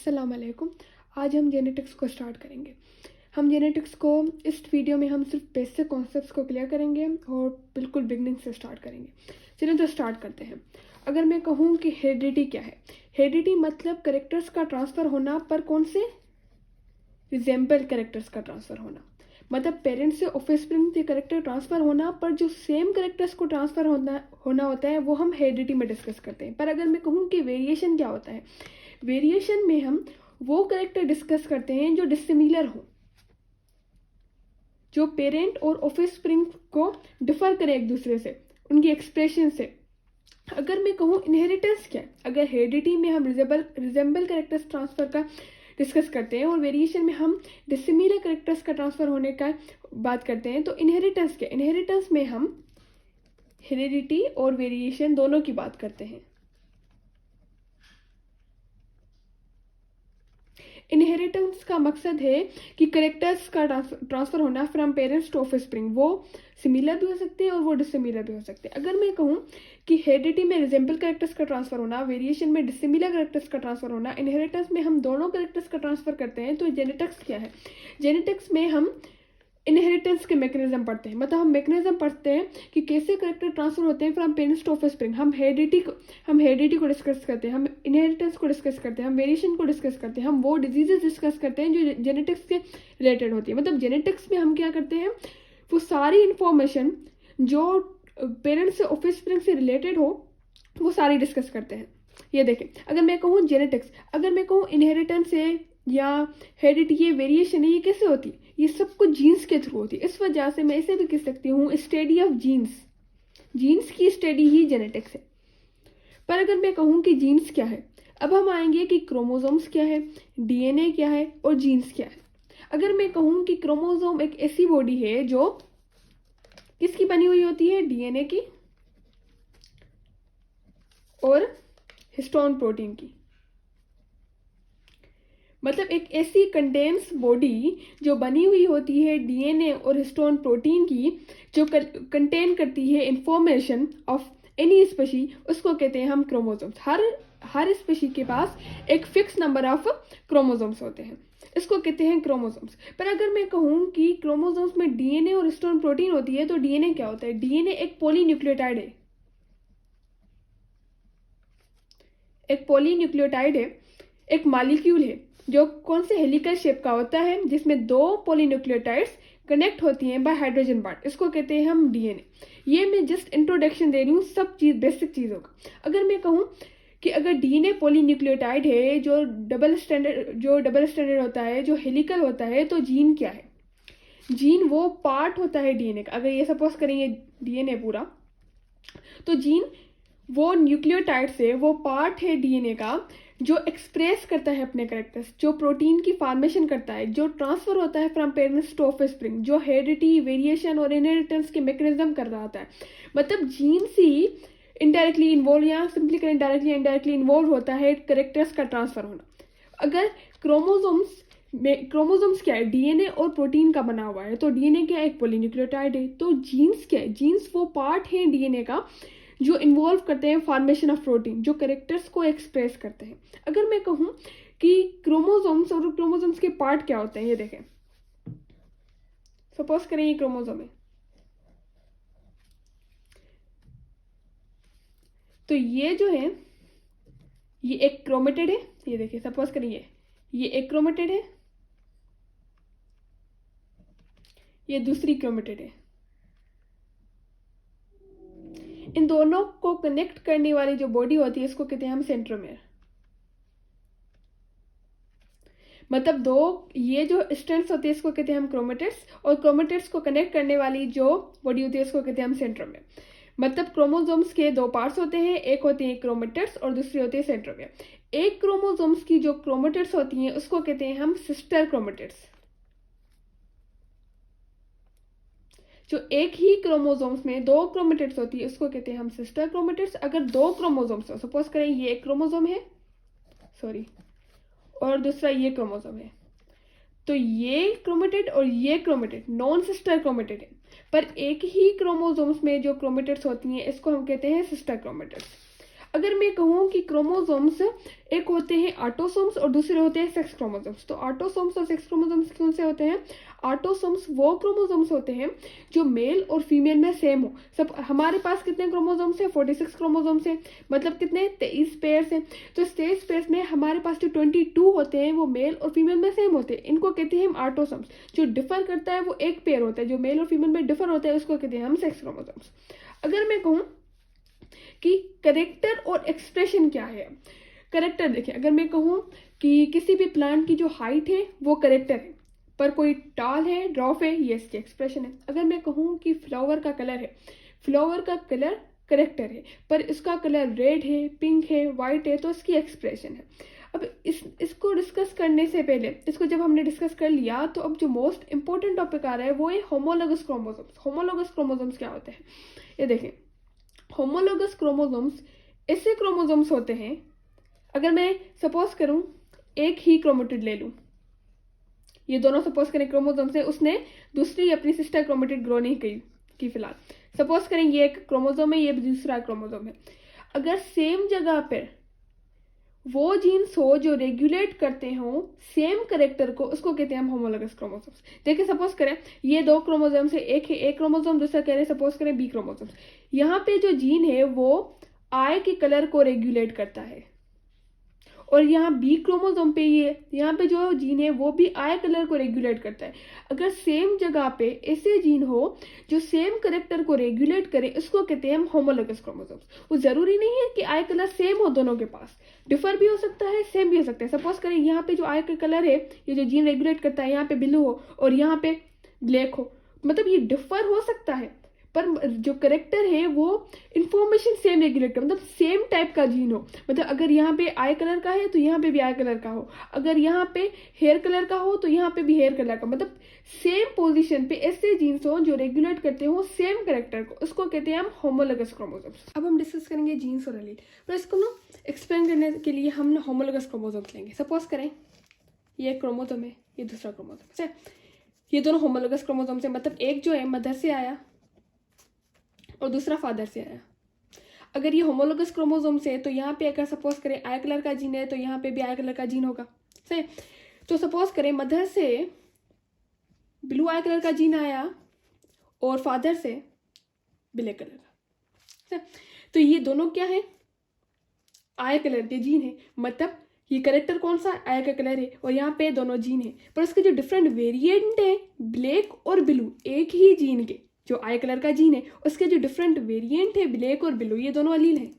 अस्सलाम वालेकुम। आज हम जेनेटिक्स को स्टार्ट करेंगे। हम जेनेटिक्स को इस वीडियो में हम सिर्फ बेसिक कॉन्सेप्ट्स को क्लियर करेंगे और बिल्कुल बिगनिंग से स्टार्ट करेंगे। चलिए तो स्टार्ट करते हैं। अगर मैं कहूँ कि हेरिडिटी क्या है, हेरिडिटी मतलब कैरेक्टर्स का ट्रांसफ़र होना, पर कौन से रिजेंबल कैरेक्टर्स का ट्रांसफ़र होना। मतलब पेरेंट्स से ऑफस्प्रिंग से कैरेक्टर ट्रांसफ़र होना, पर जो सेम कैरेक्टर्स को ट्रांसफ़र होना होता है वो हम हेरिडिटी में डिस्कस करते हैं। पर अगर मैं कहूँ कि वेरिएशन क्या होता है, वेरिएशन में हम वो कैरेक्टर डिस्कस करते हैं जो डिसिमिलर हो, जो पेरेंट और ऑफस्प्रिंग को डिफर करें एक दूसरे से, उनकी एक्सप्रेशन से। अगर मैं कहूँ इनहेरिटेंस क्या है, अगर हेरिडिटी में हम रिजेंबल कैरेक्टर्स ट्रांसफ़र का डिस्कस करते हैं और वेरिएशन में हम डिसिमिलर कैरेक्टर्स का ट्रांसफ़र होने का बात करते हैं, तो इनहेरिटेंस क्या, इनहेरिटेंस में हम हेरिडिटी और वेरिएशन दोनों की बात करते हैं। इनहेरिटेंस का मकसद है कि कैरेक्टर्स का ट्रांसफ़र होना फ्रॉम पेरेंट्स टू ऑफस्प्रिंग, वो सिमिलर भी हो सकते हैं और वो डिसिमिलर भी हो सकते हैं। अगर मैं कहूँ कि हेरिडिटी में रिजेंबल कैरेक्टर्स का ट्रांसफ़र होना, वेरिएशन में डिसिमिलर कैरेक्टर्स का ट्रांसफ़र होना, इनहेरिटेंस में हम दोनों कैरेक्टर्स का ट्रांसफ़र करते हैं, तो जेनेटिक्स क्या है। जेनेटिक्स में हम इनहेरिटेंस के मैकेनिज्म पढ़ते हैं, मतलब हम मैकेनिज्म पढ़ते हैं कि कैसे कैरेक्टर ट्रांसफर होते हैं फ्रॉम पेरेंट्स टू ऑफस्प्रिंग। हम हेरिडिटी को डिस्कस करते हैं, हम इनहेरिटेंस को डिस्कस करते हैं, हम वेरिएशन को डिस्कस करते हैं, हम वो डिजीजेस डिस्कस करते हैं जो जेनेटिक्स के रिलेटेड होती है। मतलब जेनेटिक्स में हम क्या करते हैं, वो सारी इंफॉर्मेशन जो पेरेंट्स से ऑफस्प्रिंग से रिलेटेड हो वो सारी डिस्कस करते हैं। ये देखें, अगर मैं कहूँ जेनेटिक्स, अगर मैं कहूँ इनहेरिटेंस है या हेरिडिटी, ये वेरिएशन है, ये कैसे होती है, ये सब कुछ जीन्स के थ्रू होती है। इस वजह से मैं इसे भी कह सकती हूँ स्टडी ऑफ जीन्स, जीन्स की स्टडी ही जेनेटिक्स है। पर अगर मैं कहूँ कि जीन्स क्या है, अब हम आएंगे कि क्रोमोसोम्स क्या है, डीएनए क्या है और जीन्स क्या है। अगर मैं कहूँ कि क्रोमोसोम एक ऐसी बॉडी है जो किसकी बनी हुई होती है, डीएनए की और हिस्टोन प्रोटीन की। मतलब एक ऐसी कंडेंस बॉडी जो बनी हुई होती है डीएनए और हिस्टोन प्रोटीन की, जो कंटेन करती है इंफॉर्मेशन ऑफ एनी स्पीशी, उसको कहते हैं हम क्रोमोसोम्स। हर स्पीशी के पास एक फिक्स नंबर ऑफ क्रोमोसोम्स होते हैं, इसको कहते हैं क्रोमोसोम्स। पर अगर मैं कहूँ कि क्रोमोसोम्स में डीएनए और हिस्टोन प्रोटीन होती है, तो डीएनए क्या होता है, डीएनए एक पॉलीन्यूक्लियोटाइड है, एक पॉलीन्यूक्लियोटाइड है, एक मॉलिक्यूल है जो कौन से हेलिकल शेप का होता है, जिसमें दो पॉलीन्यूक्लियोटाइड्स कनेक्ट होती हैं बाय हाइड्रोजन बॉन्ड, इसको कहते हैं हम डीएनए। ये मैं जस्ट इंट्रोडक्शन दे रही हूँ, सब चीज़ बेसिक चीज़ों का। अगर मैं कहूँ कि अगर डीएनए पॉलीन्यूक्लियोटाइड है जो डबल स्टैंडर्ड होता है, जो हेलिकल होता है, तो जीन क्या है, जीन वो पार्ट होता है डीएनए का। अगर ये सपोज करेंगे डीएनए पूरा, तो जीन वो न्यूक्लियोटाइड से वो पार्ट है डीएनए का जो एक्सप्रेस करता है अपने कैरेक्टर्स, जो प्रोटीन की फॉर्मेशन करता है, जो ट्रांसफर होता है फ्रॉम पेरेंट्स टू ऑफस्प्रिंग, जो हेरिडिटी, वेरिएशन और इनहेरिटेंस के मैकेनिज्म कर रहा होता है। मतलब जीन्स ही इनडायरेक्टली इन्वॉल्व या सिंपली करें इनडायरेक्टली इन्वॉल्व होता है कैरेक्टर्स का ट्रांसफर होना। अगर क्रोमोसोम्स क्या है, डीएनए और प्रोटीन का बना हुआ है, तो डीएनए क्या है, एक पॉलीन्यूक्लियोटाइड है। तो जीन्स क्या है, जीन्स वो पार्ट है डीएनए का जो इन्वॉल्व करते हैं फॉर्मेशन ऑफ प्रोटीन, जो कैरेक्टर्स को एक्सप्रेस करते हैं। अगर मैं कहूँ कि क्रोमोसोम्स और क्रोमोसोम्स के पार्ट क्या होते हैं, ये देखें, सपोज करें ये क्रोमोसोम है, तो ये जो है ये एक क्रोमेटिड है, ये देखिए सपोज करें ये एक क्रोमेटिड है, ये दूसरी क्रोमेटिड है। इन दोनों को कनेक्ट करने वाली जो बॉडी होती है, इसको कहते हैं हम सेंट्रोमियर। मतलब दो ये जो स्ट्रैंड्स होती है, इसको कहते हैं हम क्रोमेटिड्स, और क्रोमेटिड्स को कनेक्ट करने वाली जो बॉडी होती है, इसको कहते हैं हम सेंट्रोमियर। मतलब क्रोमोसोम्स के दो पार्ट्स होते हैं, एक होते हैं क्रोमेटिड्स और दूसरी होती है सेंट्रोमियर। एक क्रोमोसोम्स की जो क्रोमेटिड्स होती हैं उसको कहते हैं हम सिस्टर क्रोमेटिड्स। जो एक ही क्रोमोसोम्स में दो क्रोमेटिड्स होती है उसको कहते हैं हम सिस्टर क्रोमेटिड्स। अगर दो क्रोमोसोम्स हो, सपोज करें ये एक क्रोमोसोम है, सॉरी, और दूसरा ये क्रोमोसोम है, तो ये क्रोमेटिड और ये क्रोमेटिड नॉन सिस्टर क्रोमेटिड है, पर एक ही क्रोमोसोम्स में जो क्रोमेटिड्स होती हैं इसको हम कहते हैं सिस्टर क्रोमेटिड्स। अगर मैं कहूँ कि क्रोमोसोम्स एक होते हैं ऑटोसोम्स और दूसरे होते हैं सेक्स क्रोमोसोम्स, तो ऑटोसोम्स और सेक्स क्रोमोसोम्स कौन से होते हैं? ऑटोसोम्स वो क्रोमोसोम्स होते हैं जो मेल और फीमेल में सेम हो। सब हमारे पास कितने क्रोमोसोम्स हैं? 46 क्रोमोसोम्स हैं, मतलब कितने? 23 पेयर्स हैं। तो 23 पेयर्स में हमारे पास जो 22 होते हैं वो मेल और फीमेल में सेम होते हैं, इनको कहते हैं हम ऑटोसोम्स। जो डिफर करता है वो एक पेयर होता है, जो मेल और फीमेल में डिफर होता है उसको कहते हैं हम सेक्स क्रोमोसोम्स। अगर मैं कहूँ कि करेक्टर और एक्सप्रेशन क्या है? करेक्टर देखिए, अगर मैं कहूँ कि किसी भी प्लांट की जो हाइट है वो करेक्टर है, पर कोई टॉल है, ड्रॉप है, ये इसकी एक्सप्रेशन है। अगर मैं कहूँ कि फ्लावर का कलर है, फ्लावर का कलर करेक्टर है, पर इसका कलर रेड है, पिंक है, वाइट है, तो इसकी एक्सप्रेशन है। अब इसको डिस्कस करने से पहले, इसको जब हमने डिस्कस कर लिया, तो अब जो मोस्ट इंपॉर्टेंट टॉपिक आ रहा है वो है होमोलोगस क्रोमोसोम्स। होमोलोगस क्रोमोसोम्स क्या होते हैं? ये देखें, होमोलोगस क्रोमोसोम्स ऐसे क्रोमोसोम्स होते हैं, अगर मैं सपोज करूं एक ही क्रोमेटिड ले लूं, ये दोनों सपोज करें क्रोमोसोम्स है, उसने दूसरी अपनी सिस्टर क्रोमेटिड ग्रो नहीं की फिलहाल, सपोज करें ये एक क्रोमोसोम है, ये दूसरा क्रोमोसोम है। अगर सेम जगह पर वो जीन्स हो जो रेगुलेट करते हो सेम करेक्टर को, उसको कहते हैं हम होमोलोगस क्रोमोसोम्स। देखिए सपोज करें ये दो क्रोमोसोम्स है, एक है ए क्रोमोसोम, दूसरा कह रहे हैं सपोज करें बी क्रोमोसोम्स। यहाँ पे जो जीन है वो आई के कलर को रेगुलेट करता है, और यहाँ बी क्रोमोसोम पे ये यहाँ पे जो जीन है वो भी आई कलर को रेगुलेट करता है। अगर सेम जगह पे ऐसे जीन हो जो सेम करेक्टर को रेगुलेट करे, इसको कहते हैं हम होमोलोगस क्रोमोसोम्स। वो जरूरी नहीं है कि आई कलर सेम हो, दोनों के पास डिफर भी हो सकता है, सेम भी हो सकता है। सपोज करें यहाँ पे जो आई का कलर है, ये जो जीन रेगुलेट करता है, यहाँ पे ब्लू हो और यहाँ पे ब्लैक हो, मतलब ये डिफर हो सकता है, पर जो करेक्टर है वो इंफॉर्मेशन सेम रेगुलेट कर, मतलब सेम टाइप का जीन हो। मतलब अगर यहाँ पे आई कलर का है तो यहाँ पे भी आई कलर का हो, अगर यहाँ पे हेयर कलर का हो तो यहाँ पे भी हेयर कलर का, मतलब सेम पोजीशन पे ऐसे जीन्स हो जो रेगुलेट करते हो सेम करेक्टर को, उसको कहते हैं हम होमोलोगस क्रोमोसोम्स। अब हम डिस्कस करेंगे जीन्स और एलील, पर इसको ना एक्सप्लेन करने के लिए हम होमोलोगस क्रोमोसोम्स लेंगे। सपोज करें ये क्रोमोसोम है, ये दूसरा क्रोमोसोम है, ये दोनों होमोलोगस क्रोमोसोम्स है, मतलब एक जो है मदर से आया और दूसरा फादर से आया। अगर ये होमोलोगस क्रोमोसोम से, तो यहाँ पे अगर सपोज करें आई कलर का जीन है तो यहाँ पे भी आई कलर का जीन होगा, सही। तो सपोज करें मदर से ब्लू आई कलर का जीन आया और फादर से ब्लैक कलर का, तो ये दोनों क्या है? आई कलर के जीन है, मतलब ये करेक्टर कौन सा? आई का कलर है, और यहाँ पे दोनों जीन है, पर उसके जो डिफरेंट वेरिएंट है ब्लैक और ब्लू, एक ही जीन के जो आई कलर का जीन है उसके जो डिफरेंट वेरिएंट है ब्लैक और ब्लू, ये दोनों अलील हैं।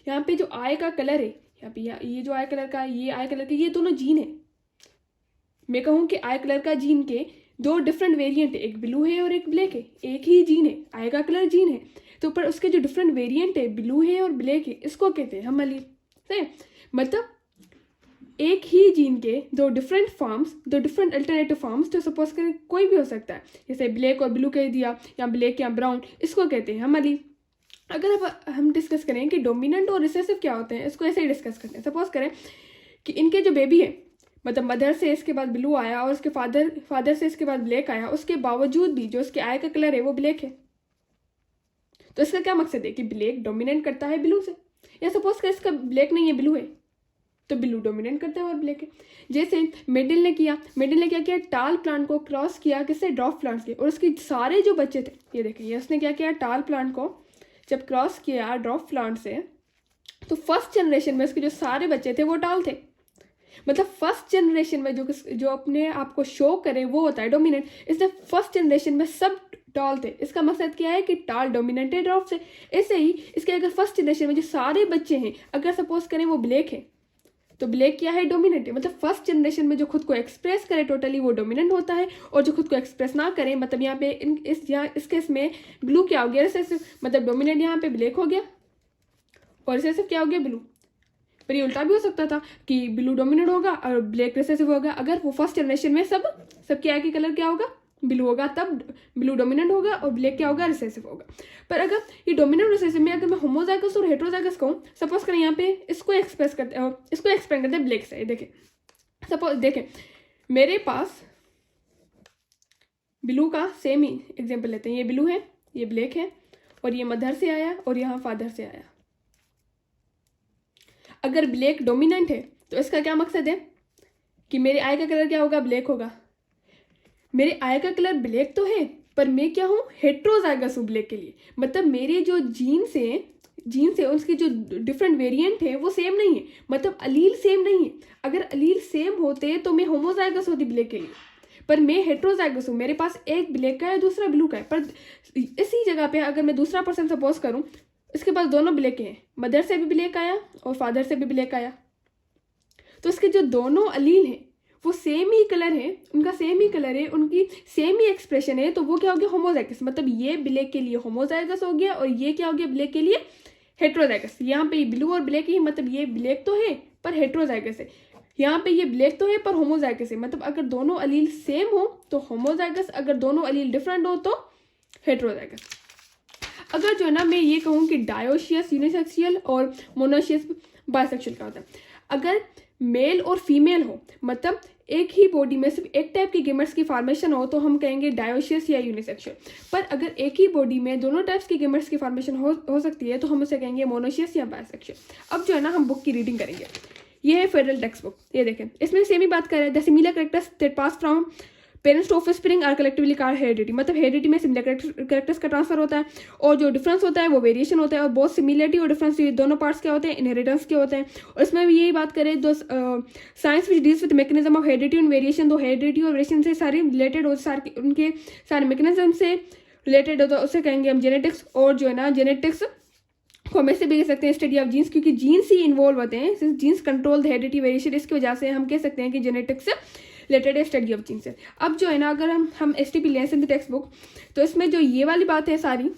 यहाँ पे जो आई का कलर है, यहाँ पे ये जो आई कलर का, ये आई कलर का, ये दोनों जीन है। मैं कहूँ कि आई कलर का जीन के दो डिफरेंट वेरिएंट है, एक ब्लू है और एक ब्लैक है, एक ही जीन है, आई का कलर जीन है, तो पर उसके जो डिफरेंट वेरिएंट है ब्लू है और ब्लैक है, इसको कहते हैं हम अलील, सही। मतलब एक ही जीन के दो डिफरेंट फॉर्म्स, दो डिफरेंट अल्टरनेटिव फॉर्म्स, तो सपोज करें कोई भी हो सकता है, जैसे ब्लैक और ब्लू कह दिया या ब्लैक या ब्राउन, इसको कहते हैं हम अलील। अगर अब हम डिस्कस करें कि डोमिनेंट और रिसेसिव क्या होते हैं, इसको ऐसे ही डिस्कस करते हैं। सपोज करें कि इनके जो बेबी है, मतलब मदर से इसके बाद ब्लू आया और उसके फादर से इसके बाद ब्लैक आया, उसके बावजूद भी जो उसके आई का कलर है वो ब्लैक है, तो इसका क्या मकसद है? कि ब्लैक डोमिनेट करता है ब्लू से। या सपोज करें इसका ब्लैक नहीं है, ब्लू है, तो ब्लू डोमिनेट करता है और ब्लैक है। जैसे मेडल ने क्या किया? टाल प्लांट को क्रॉस किया किससे? ड्रॉप प्लांट के, और उसके सारे जो बच्चे थे, ये देखिए उसने क्या किया, टाल प्लांट को जब क्रॉस किया ड्रॉप प्लांट से, तो फर्स्ट जनरेशन में उसके जो सारे बच्चे थे वो टाल थे। मतलब फर्स्ट जनरेशन में जो अपने आप को शो करे वो होता है डोमिनेंट, इसलिए फर्स्ट जनरेशन में सब टाल थे। इसका मकसद क्या है? कि टाल डोमिनेंट है ड्रॉप से। ऐसे ही इसके अगर फर्स्ट जनरेशन में जो सारे बच्चे हैं, अगर सपोज करें वो ब्लैक है, तो ब्लैक क्या है? डोमिनेंट है। मतलब फर्स्ट जनरेशन में जो खुद को एक्सप्रेस करे टोटली वो डोमिनेंट होता है, और जो खुद को एक्सप्रेस ना करे, मतलब यहाँ पे इस केस में ब्लू क्या हो गया? रिसेसिव। मतलब डोमिनेंट यहाँ पे ब्लैक हो गया और रिसेसिव क्या हो गया? ब्लू। पर ये उल्टा भी हो सकता था कि ब्लू डोमिनेंट होगा और ब्लैक रिसेसिव होगा। अगर वो फर्स्ट जनरेशन में सबके आगे कलर क्या होगा? ब्लू होगा, तब ब्लू डोमिनेंट होगा और ब्लैक क्या होगा? रिसेसिव होगा। पर अगर ये डोमिनेंट रिसेसिव में अगर मैं होमोजाइगस और हेटेरोजाइगस कहूँ, सपोज करें यहाँ पे इसको एक्सप्लेन करते हैं ब्लैक से। देखें सपोज देखें मेरे पास ब्लू का सेम ही एग्जाम्पल लेते हैं, ये ब्लू है, ये ब्लैक है, और ये मदर से आया और यहाँ फादर से आया, अगर ब्लैक डोमिनेंट है तो इसका क्या मकसद है कि मेरे आई का कलर क्या होगा, ब्लैक होगा। मेरे आई का कलर ब्लैक तो है पर मैं क्या हूँ, हेट्रोजाइगस हूँ ब्लैक के लिए। मतलब मेरे जो जीन्स है उसके जो डिफरेंट वेरिएंट है वो सेम नहीं है, मतलब अलील सेम नहीं है। अगर अलील सेम होते तो मैं होमोजाइगस होती ब्लैक के लिए, पर मैं हेट्रोजाइगस हूँ। मेरे पास एक ब्लैक का है दूसरा ब्लू का है, पर इसी जगह पे अगर मैं दूसरा पर्सन सपोज करूँ, इसके पास दोनों ब्लैक हैं, मदर से भी ब्लैक आया और फादर से भी ब्लैक आया, तो इसके जो दोनों अलील हैं वो सेम ही कलर है, उनका सेम ही कलर है, उनकी सेम ही एक्सप्रेशन है, तो वो क्या हो गया, होमोजाइगस। मतलब ये ब्लैक के लिए होमोजाइगस हो गया और ये क्या हो गया, ब्लैक के लिए हेट्रोजाइगस। यहाँ पे ब्लू और ब्लैक ही, मतलब ये ब्लैक तो है पर हेट्रोजाइगस है, यहाँ पे ये ब्लैक तो है पर होमोजाइगस है। मतलब अगर दोनों अलील सेम हो तो होमोजाइगस, अगर दोनों अलील डिफरेंट हो तो हेट्रोजाइगस। अगर जो है ना मैं ये कहूँ कि डायोशियस यूनिसेक्सुअल और मोनोशियस बायसेक्सुअल का होता है। अगर मेल और फीमेल हो, मतलब एक ही बॉडी में सिर्फ एक टाइप की गेमेट्स की फॉर्मेशन हो, तो हम कहेंगे डायोशियस या यूनिसेक्सुअल। पर अगर एक ही बॉडी में दोनों टाइप्स की गेमेट्स की फॉर्मेशन हो सकती है तो हम उसे कहेंगे मोनोशियस या बायसेक्सुअल। अब जो है ना हम बुक की रीडिंग करेंगे। ये है फेडरल टेक्स्ट बुक, ये देखें, इसमें सेम ही बात कर रहे हैं। The similar characters that pass from parents to offspring are collectively called heredity. मतलब हेरिडिटी में सिमिलर कैरेक्टर्स का ट्रांसफर होता है और जो डिफरेंस होता है वो वेरिएशन होता है। और बहुत सिमिलरिटी और डिफरेंस दोनों पार्ट्स क्या होते हैं, इनहेरिटेंस के होते हैं। और इसमें भी यही बात करें, दो science which deals with mechanism of heredity and variation, दो हेरिडिटी और वेरिएशन से सारी रिलेटेड और उनके सारे मैकेनिज्म से रिलेटेड होता है, उसे कहेंगे हम जेनेटिक्स। और जो है ना जेनेटिक्स को हम ऐसे भी कह सकते हैं स्टडी ऑफ जीन्स, क्योंकि जीन्स ही इन्वॉल्व होते हैं, jeans control the heredity variation. इसकी वजह से हम कह सकते हैं कि जेनेटिक्स रिलेटेड है, स्टडी ऑफ जीन्स है। अब जो है ना अगर हम STP lens in the text book, तो इसमें जो ये वाली बात है सारी,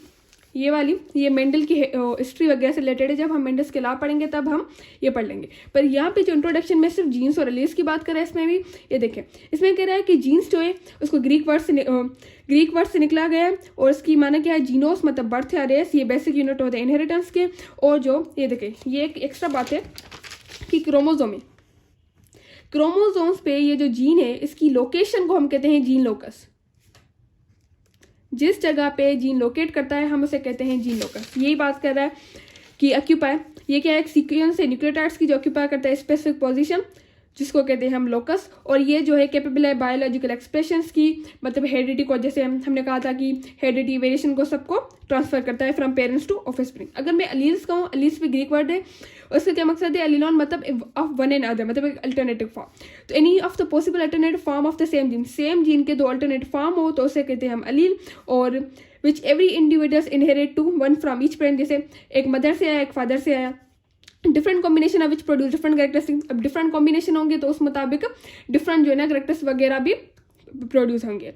ये मेंडल की हिस्ट्री वगैरह से रिलेटेड है। जब हम मेंडल्स के लॉ पढ़ेंगे तब हम ये पढ़ लेंगे। पर यहाँ पे जो इंट्रोडक्शन में सिर्फ जीन्स और एलील्स की बात कर रहा है, इसमें भी ये देखें, इसमें कह रहा है कि जीन्स जो है उसको ग्रीक वर्ड से निकला गया है और इसकी माना क्या है, जीनोस मतलब बर्थ या रेस, ये बेसिक यूनिट होते हैं इनहेरिटेंस के। और जो ये देखें, ये एक एक्स्ट्रा बात है कि क्रोमोसोम्स पे ये जो जीन है इसकी लोकेशन को हम कहते हैं जीन लोकस। जिस जगह पे जीन लोकेट करता है हम उसे कहते हैं जीन लोकस। यही बात कर रहा है कि ऑक्यूपाई, ये क्या है, एक सीक्वेंस है न्यूक्लियोटाइड्स की जो ऑक्यूपाई करता है स्पेसिफिक पोजीशन, जिसको कहते हैं हम लोकस। और ये जो है कैपेबल है बायोलॉजिकल एक्सप्रेशंस की, मतलब हेरिडिटी को, जैसे हमने कहा था कि हेरिडिटी वेरिएशन को सबको ट्रांसफर करता है फ्रॉम पेरेंट्स टू ऑफस्प्रिंग। अगर मैं अलील्स कहूँ, अलील्स भी ग्रीक वर्ड है, उसका क्या मकसद है, अलीलॉन मतलब ऑफ वन एंड अदर, मतलब एक अल्टरनेटिव फॉर्म। तो any of the possible alternative form of the same gene के दो अल्टरनेटिव फॉर्म हो तो उसे कहते हैं हम अलील। और which every individuals inherit two one from each parent, जैसे एक मदर से आया एक फादर से आया, different combination of which produce different characteristics. अब डिफरेंट कॉम्बिनेशन होंगे तो उस मुताबिक डिफरेंट जो है ना कैरेक्टर्स वगैरह भी प्रोड्यूस होंगे।